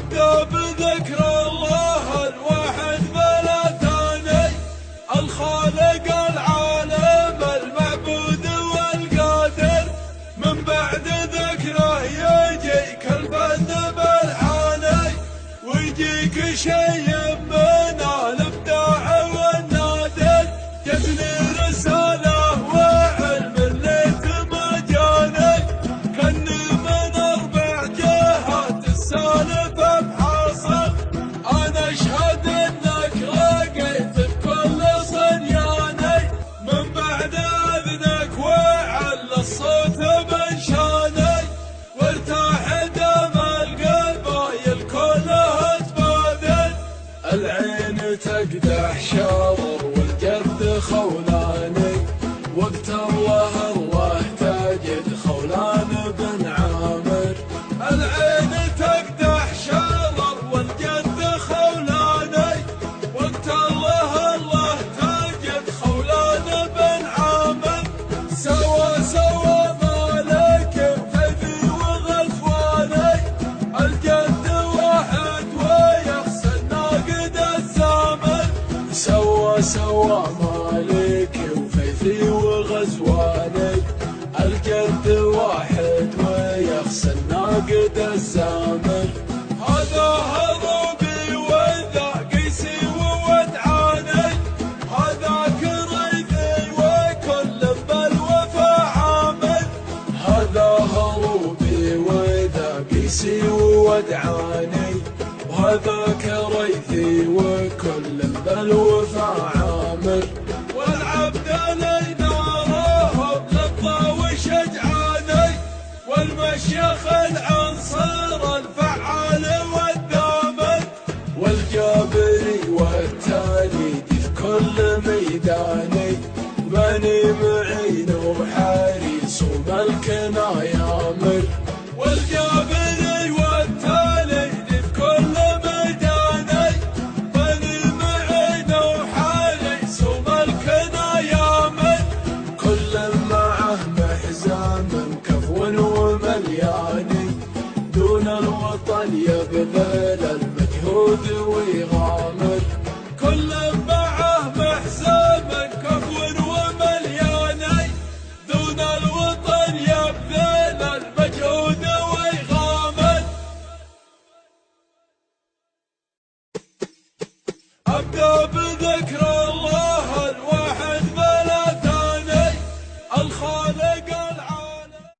نبدأ بذكر الله الواحد بلا ثاني، الخالق العالم المعبود والقادر، من بعد ذكره يجيك الفن بالعاني، ويجيك شيء من الابداع والنادر، يبني رساله وعلم ليت مجاني، كني من اربع جهات السالف بحاصل، انا اشهد انك رقيت بكل صنياني، من بعد اذنك وعلى الصوت بنشاني، وارتاح دم القبايل كلها تبادل، العين تقدح شرر والجد خولاني، وقت الله تجد خولان بن عامر، العين تقدح شرر والجد خولاني، وقت الله تجد خولان بن عامر، سوى مالك وفيفي وغزواني، الجد واحد ويخسى الناقد الزامر، سوى مالك وفيفي وغزواني، الجد واحد ويخسى الناقد الزامر، هذا هروبي وذا قيسي وودعاني، هذاك ريثي وكل بالوفا عامل، هذا هروبي وذا قيسي وودعاني، وهذاك ريثي وكل بالوفا عامل، والعبد لي ناره للضا وشجعاني، والمشيخ العنصر الفعال والدامل، والجابري والتاليدي في كل ميداني، بني معين وحارس وملكنا يامر، والجابري والتاليدي في كل ميداني، بني معين وحارس وملكنا يامر، كل معه محزام كفو وملياني، دون الوطن يبذل المجهود ويغاني.